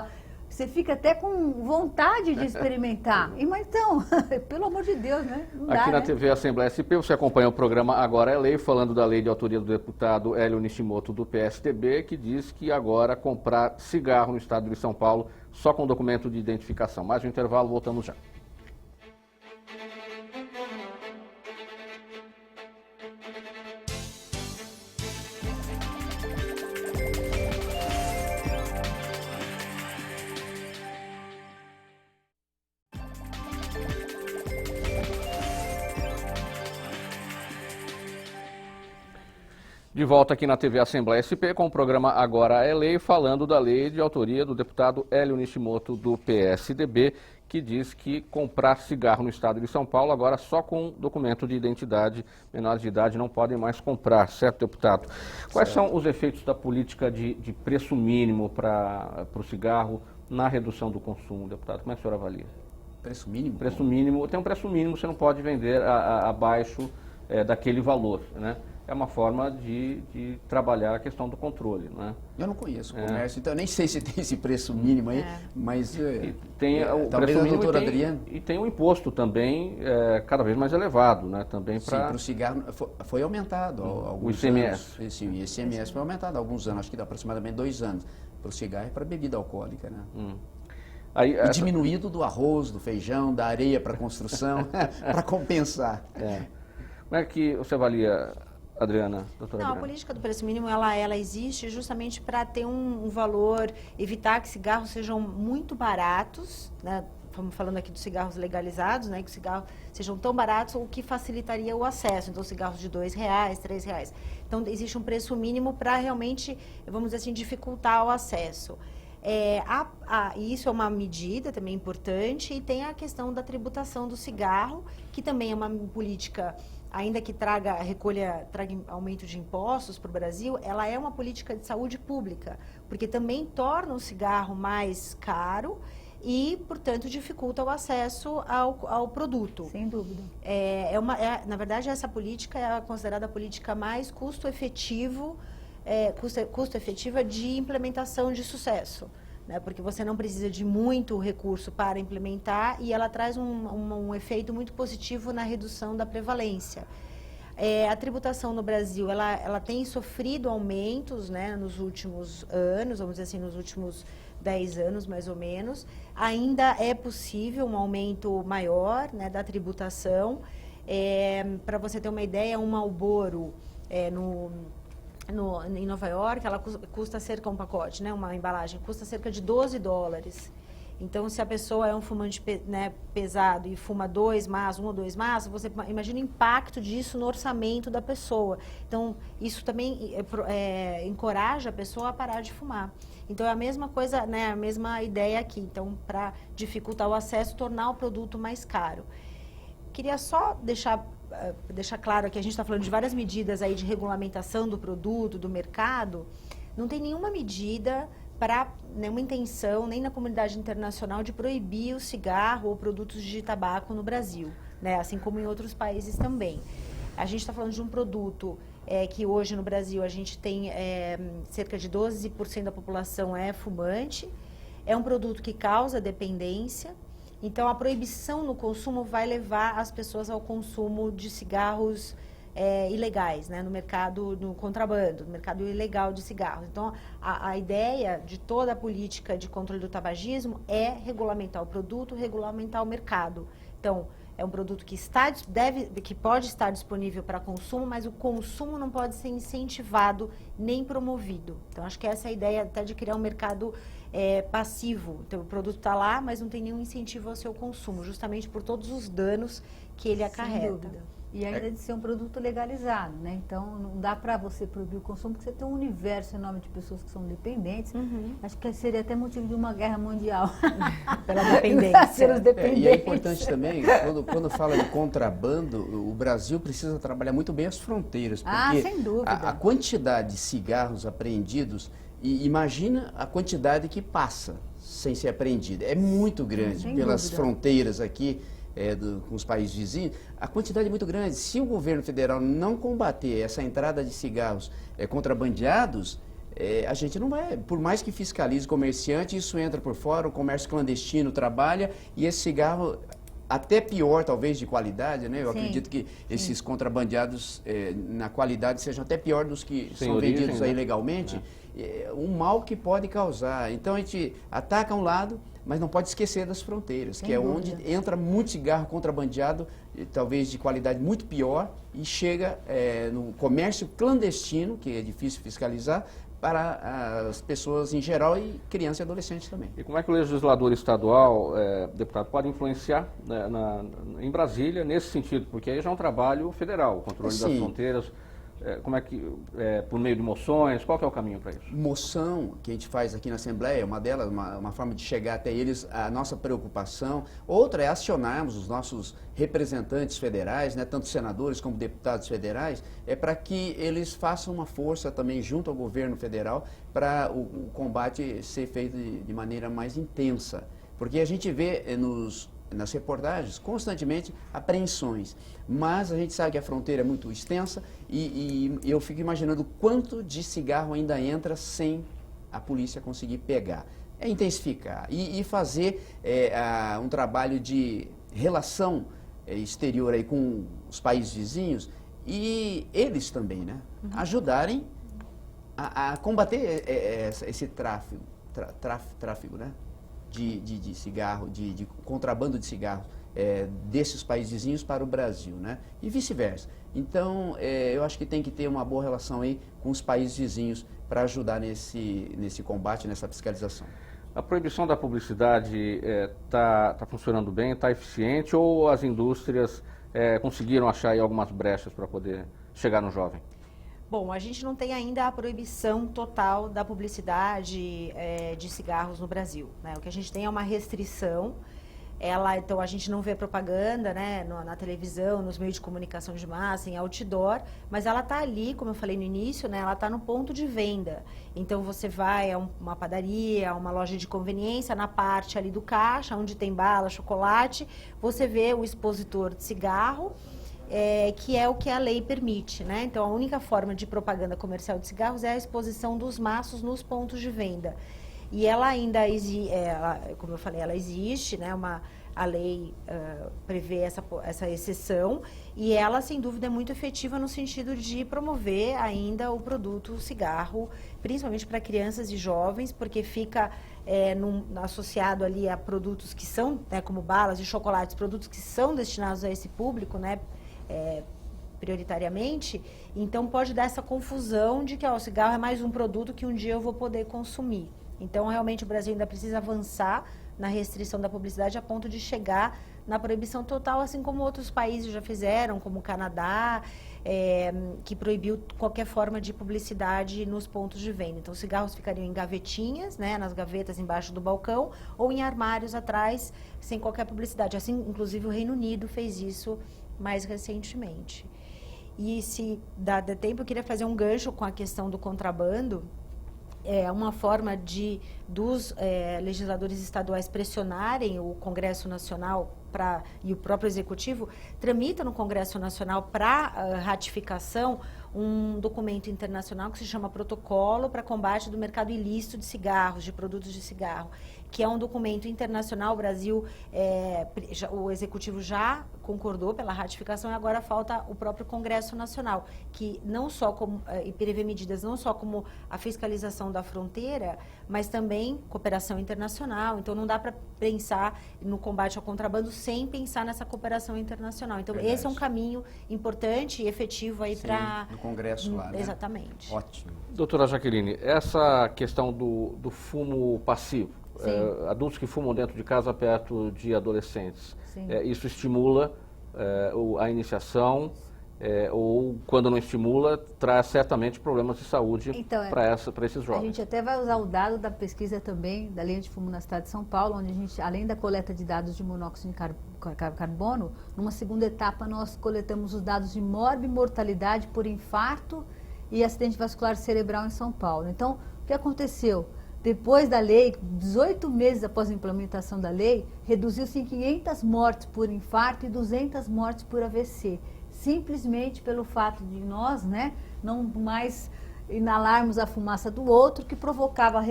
C: Você fica até com vontade de experimentar. Mas então, pelo amor de Deus, né? Não dá,
A: Aqui na
C: né?
A: TV Assembleia SP, você acompanha o programa Agora é Lei, falando da lei de autoria do deputado Hélio Nishimoto, do PSDB, que diz que agora comprar cigarro no estado de São Paulo só com documento de identificação. Mais um intervalo, voltamos já. De volta aqui na TV Assembleia SP com o programa Agora é Lei, falando da lei de autoria do deputado Hélio Nishimoto, do PSDB, que diz que comprar cigarro no estado de São Paulo agora só com documento de identidade, menores de idade não podem mais comprar, certo, deputado? Quais são os efeitos da política de preço mínimo para o cigarro na redução do consumo, deputado? Como é que o senhor avalia?
D: Preço mínimo?
A: Preço mínimo, tem um preço mínimo, você não pode vender abaixo daquele valor, né? É uma forma de trabalhar a questão do controle, né?
D: Eu não conheço o comércio, então eu nem sei se tem esse preço mínimo aí, mas
A: tem o
D: talvez
A: preço
D: a
A: mínimo
D: doutora Adriana...
A: E tem o imposto também cada vez mais elevado, né? Também
D: Sim, para o cigarro foi aumentado há alguns anos.
A: ICMS.
D: Sim, o ICMS foi aumentado há alguns anos, acho que dá aproximadamente 2 anos, para o cigarro e para a bebida alcoólica, né?
A: Aí,
D: E diminuído do arroz, do feijão, da areia para construção, para compensar.
A: Como é que você avalia, Adriana, doutora
B: Não, a
A: Adriana?
B: política do preço mínimo, ela existe justamente para ter um valor, evitar que cigarros sejam muito baratos, né? Estamos falando aqui dos cigarros legalizados, né? Que os cigarros sejam tão baratos, o que facilitaria o acesso. Então, cigarros de R$2, R$3. Então, existe um preço mínimo para realmente, vamos dizer assim, dificultar o acesso. E isso é uma medida também importante, e tem a questão da tributação do cigarro, que também é uma política, ainda que traga aumento de impostos para o Brasil, ela é uma política de saúde pública, porque também torna o cigarro mais caro e, portanto, dificulta o acesso ao produto.
C: Sem dúvida.
B: Na verdade, essa política é considerada a política mais custo-efetiva de implementação de sucesso, né? Porque você não precisa de muito recurso para implementar e ela traz um efeito muito positivo na redução da prevalência. A tributação no Brasil, ela tem sofrido aumentos, né, nos últimos anos, vamos dizer assim, nos últimos 10 anos, mais ou menos. Ainda é possível um aumento maior, né, da tributação. Para você ter uma ideia, um Marlboro em Nova York, ela custa cerca, um pacote, né, uma embalagem, custa cerca de $12. Então, se a pessoa é um fumante, né, pesado e fuma 2 maços, 1 ou 2 maços, você imagina o impacto disso no orçamento da pessoa. Então, isso também encoraja a pessoa a parar de fumar. Então, é a mesma coisa, né, a mesma ideia aqui. Então, para dificultar o acesso, tornar o produto mais caro. Queria só deixar claro que a gente está falando de várias medidas aí de regulamentação do produto, do mercado. Não tem nenhuma medida para nenhuma intenção, nem na comunidade internacional, de proibir o cigarro ou produtos de tabaco no Brasil, né? Assim como em outros países também. A gente está falando de um produto que hoje no Brasil a gente tem cerca de 12% da população é fumante, é um produto que causa dependência, então a proibição no consumo vai levar as pessoas ao consumo de cigarros ilegais, né, no mercado, no contrabando, no mercado ilegal de cigarros. Então, a ideia de toda a política de controle do tabagismo é regulamentar o produto, regulamentar o mercado. Então, é um produto que pode estar disponível para consumo, mas o consumo não pode ser incentivado nem promovido. Então, acho que essa é a ideia até de criar um mercado passivo. Então, o produto está lá, mas não tem nenhum incentivo ao seu consumo, justamente por todos os danos que ele acarreta.
C: Sem dúvida. E ainda de ser um produto legalizado, né? Então, não dá para você proibir o consumo, porque você tem um universo enorme de pessoas que são dependentes. Acho que seria até motivo de uma guerra mundial.
B: Pela dependência.
D: E é importante também, quando fala de contrabando, o Brasil precisa trabalhar muito bem as fronteiras. Porque
C: sem dúvida.
D: A quantidade de cigarros apreendidos, e imagina a quantidade que passa sem ser apreendida. É muito grande pelas fronteiras aqui. Com os países vizinhos, a quantidade é muito grande. Se o governo federal não combater essa entrada de cigarros contrabandeados, a gente não vai, por mais que fiscalize o comerciante, isso entra por fora, o comércio clandestino trabalha e esse cigarro, até pior talvez de qualidade, né? Eu acredito que esses contrabandeados na qualidade sejam até pior dos que são vendidos aí legalmente. Um mal que pode causar. Então a gente ataca um lado, mas não pode esquecer das fronteiras, que é onde entra muito cigarro contrabandeado, talvez de qualidade muito pior, e chega no comércio clandestino, que é difícil fiscalizar, para as pessoas em geral e crianças e adolescentes também.
A: E como é que o legislador estadual, deputado, pode influenciar em Brasília nesse sentido? Porque aí já é um trabalho federal, o controle das fronteiras. Como é que, por meio de moções, qual que é o caminho para isso?
D: Moção que a gente faz aqui na Assembleia, uma delas, uma forma de chegar até eles, a nossa preocupação. Outra é acionarmos os nossos representantes federais, né, tanto senadores como deputados federais, para que eles façam uma força também junto ao governo federal para o combate ser feito de maneira mais intensa. Porque a gente vê nas reportagens, constantemente, apreensões. Mas a gente sabe que a fronteira é muito extensa e eu fico imaginando quanto de cigarro ainda entra sem a polícia conseguir pegar. É intensificar e fazer um trabalho de relação exterior aí com os países vizinhos e eles também, né? Ajudarem a combater esse tráfico, né? De cigarro, de contrabando de cigarro desses países vizinhos para o Brasil, né? E vice-versa. Então, eu acho que tem que ter uma boa relação aí com os países vizinhos para ajudar nesse combate, nessa fiscalização.
A: A proibição da publicidade tá funcionando bem, está eficiente, ou as indústrias conseguiram achar aí algumas brechas para poder chegar no jovem?
B: Bom, a gente não tem ainda a proibição total da publicidade de cigarros no Brasil, né? O que a gente tem é uma restrição. Então, a gente não vê propaganda, né, na televisão, nos meios de comunicação de massa, em outdoor, mas ela está ali, como eu falei no início, né, ela está no ponto de venda. Então, você vai a uma padaria, a uma loja de conveniência, na parte ali do caixa, onde tem bala, chocolate, você vê o expositor de cigarro, que é o que a lei permite, né? Então, a única forma de propaganda comercial de cigarros é a exposição dos maços nos pontos de venda. E ela ainda como eu falei, ela existe, né? A lei prevê essa exceção e ela, sem dúvida, é muito efetiva no sentido de promover ainda o produto cigarro, principalmente para crianças e jovens, porque fica associado ali a produtos que são, né, como balas e chocolates, produtos que são destinados a esse público, né? prioritariamente, então pode dar essa confusão de que o cigarro é mais um produto que um dia eu vou poder consumir. Então, realmente, o Brasil ainda precisa avançar na restrição da publicidade a ponto de chegar na proibição total, assim como outros países já fizeram, como o Canadá, que proibiu qualquer forma de publicidade nos pontos de venda. Então, os cigarros ficariam em gavetinhas, né, nas gavetas embaixo do balcão, ou em armários atrás, sem qualquer publicidade. Assim, inclusive, o Reino Unido fez isso mais recentemente. E se dá tempo, eu queria fazer um gancho com a questão do contrabando. É uma forma dos legisladores estaduais pressionarem o Congresso Nacional e o próprio Executivo tramita no Congresso Nacional para ratificação um documento internacional que se chama Protocolo para Combate do Mercado Ilícito de Cigarros, de produtos de cigarro, que é um documento internacional. O Brasil, o Executivo já concordou pela ratificação e agora falta o próprio Congresso Nacional, que não só e prevê medidas não só como a fiscalização da fronteira, mas também cooperação internacional. Então, não dá para pensar no combate ao contrabando sem pensar nessa cooperação internacional. Então, Esse é um caminho importante e efetivo aí para...
D: No Congresso lá, né?
B: Exatamente.
D: Ótimo.
A: Doutora Jaqueline, essa questão do fumo passivo, adultos que fumam dentro de casa perto de adolescentes, isso estimula a iniciação, ou quando não estimula, traz certamente problemas de saúde para esses jovens.
C: A gente até vai usar o dado da pesquisa também, da Lei Antifumo na cidade de São Paulo, onde a gente, além da coleta de dados de monóxido de carbono, numa segunda etapa nós coletamos os dados de mortalidade por infarto e acidente vascular cerebral em São Paulo. Então, o que aconteceu? Depois da lei, 18 meses após a implementação da lei, reduziu-se em 500 mortes por infarto e 200 mortes por AVC. Simplesmente pelo fato de nós, né, não mais inalarmos a fumaça do outro, que provocava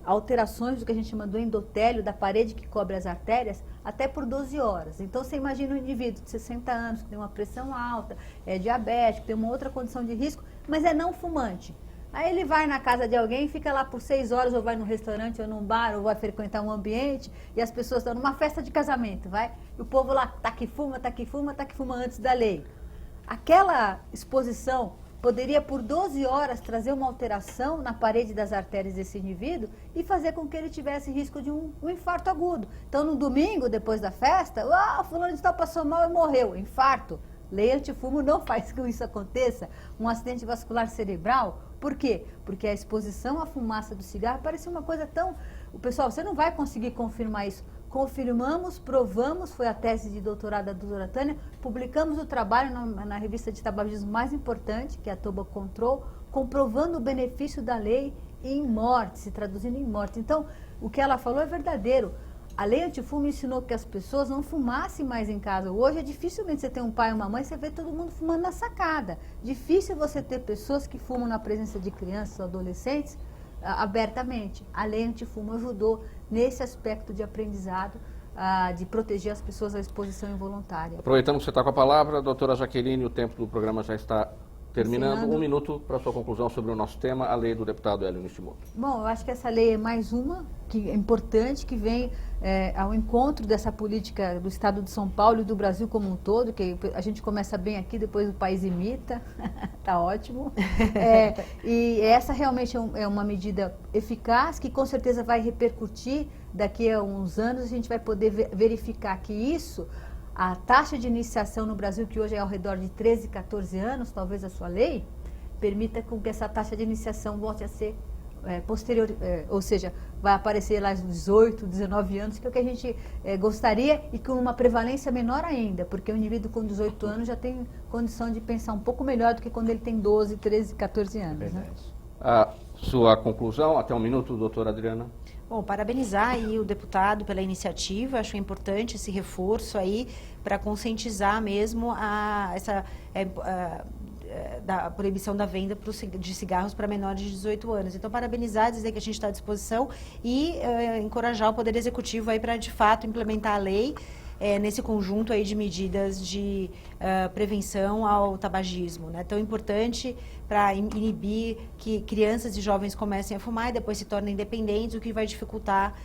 C: alterações do que a gente chama do endotélio, da parede que cobre as artérias, até por 12 horas. Então, você imagina um indivíduo de 60 anos, que tem uma pressão alta, é diabético, tem uma outra condição de risco, mas é não fumante. Aí ele vai na casa de alguém, fica lá por 6 horas, ou vai num restaurante, ou num bar, ou vai frequentar um ambiente, e as pessoas estão numa festa de casamento, e o povo lá tá que fuma antes da lei. Aquela exposição poderia por 12 horas trazer uma alteração na parede das artérias desse indivíduo e fazer com que ele tivesse risco de um infarto agudo. Então, no domingo, depois da festa, fulano de tal passou mal e morreu, infarto. Lei antifumo não faz com que isso aconteça. Um acidente vascular cerebral, por quê? Porque a exposição à fumaça do cigarro parece uma coisa tão... Pessoal, você não vai conseguir confirmar isso. Confirmamos, provamos, foi a tese de doutorado da doutora Tânia, publicamos o trabalho na revista de tabagismo mais importante, que é a Tobacco Control, comprovando o benefício da lei em morte, se traduzindo em morte. Então, o que ela falou é verdadeiro. A lei antifumo ensinou que as pessoas não fumassem mais em casa. Hoje, dificilmente você tem um pai e uma mãe, você vê todo mundo fumando na sacada. Difícil você ter pessoas que fumam na presença de crianças ou adolescentes abertamente. A lei antifumo ajudou nesse aspecto de aprendizado, de proteger as pessoas da exposição involuntária.
A: Aproveitando que você está com a palavra, doutora Jaqueline, o tempo do programa já está terminando. Um minuto para a sua conclusão sobre o nosso tema, a lei do deputado Hélio Nishimoto.
C: Bom, eu acho que essa lei é mais uma que é importante, que vem ao encontro dessa política do Estado de São Paulo e do Brasil como um todo, que a gente começa bem aqui, depois o país imita, tá ótimo. E essa realmente é uma medida eficaz, que com certeza vai repercutir daqui a uns anos, a gente vai poder verificar que isso... A taxa de iniciação no Brasil, que hoje é ao redor de 13, 14 anos, talvez a sua lei, permita com que essa taxa de iniciação volte a ser posterior, ou seja, vai aparecer lá aos 18, 19 anos, que é o que a gente gostaria, e com uma prevalência menor ainda, porque o indivíduo com 18 anos já tem condição de pensar um pouco melhor do que quando ele tem 12, 13, 14 anos. Né?
A: A sua conclusão, até um minuto, doutora Adriana.
B: Bom, parabenizar aí o deputado pela iniciativa, acho importante esse reforço aí para conscientizar mesmo da proibição da venda de cigarros para menores de 18 anos. Então, parabenizar, dizer que a gente está à disposição e encorajar o Poder Executivo aí para, de fato, implementar a lei nesse conjunto aí de medidas de prevenção ao tabagismo, né? Tão importante para inibir que crianças e jovens comecem a fumar e depois se tornem dependentes, o que vai dificultar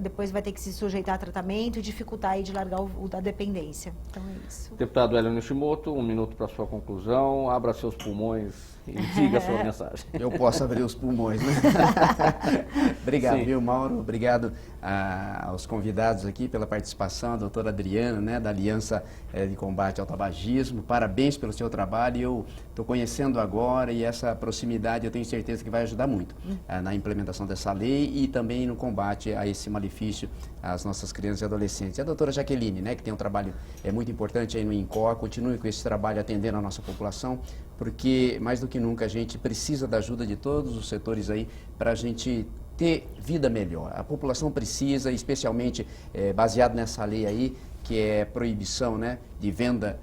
B: depois vai ter que se sujeitar a tratamento e dificultar aí de largar o da dependência. Então é isso.
A: Deputado Hélio Nishimoto, 1 minuto para sua conclusão. Abra seus pulmões e diga a sua mensagem.
D: Eu posso abrir os pulmões, né? Obrigado, viu, Mauro? Obrigado aos convidados aqui pela participação, a doutora Adriana, né, da Aliança de Combate ao Tabagismo. Parabéns pelo seu trabalho. Eu estou conhecendo agora e essa proximidade eu tenho certeza que vai ajudar muito na implementação dessa lei e também no combate a esse malefício às nossas crianças e adolescentes. E a doutora Jaqueline, né, que tem um trabalho muito importante aí no INCOR, continue com esse trabalho atendendo a nossa população, porque mais do que nunca a gente precisa da ajuda de todos os setores aí para a gente ter vida melhor. A população precisa, especialmente baseado nessa lei aí, que é proibição, né, de venda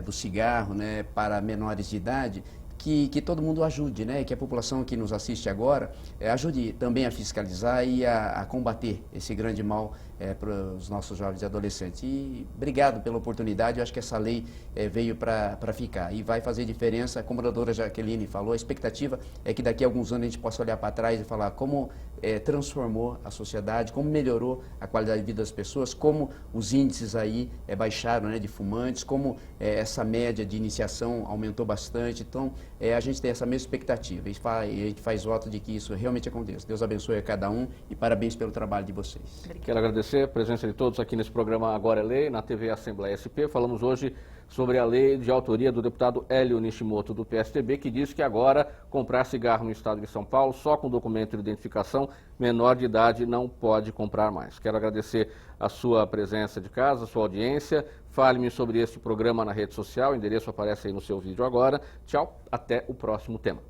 D: do cigarro, né, para menores de idade, que todo mundo ajude, né, que a população que nos assiste agora ajude também a fiscalizar e a combater esse grande mal para os nossos jovens e adolescentes. E obrigado pela oportunidade, eu acho que essa lei veio para ficar e vai fazer diferença. Como a doutora Jaqueline falou, a expectativa é que daqui a alguns anos a gente possa olhar para trás e falar como transformou a sociedade, como melhorou a qualidade de vida das pessoas, como os índices aí baixaram, né, de fumantes, como essa média de iniciação aumentou bastante. Então, a gente tem essa mesma expectativa e a gente faz voto de que isso realmente aconteça. Deus abençoe a cada um e parabéns pelo trabalho de vocês.
A: Quero agradecer a presença de todos aqui nesse programa Agora é Lei, na TV Assembleia SP. Falamos hoje sobre a lei de autoria do deputado Hélio Nishimoto, do PSDB, que diz que agora comprar cigarro no estado de São Paulo, só com documento de identificação, menor de idade não pode comprar mais. Quero agradecer a sua presença de casa, a sua audiência. Fale-me sobre este programa na rede social, o endereço aparece aí no seu vídeo agora. Tchau, até o próximo tema.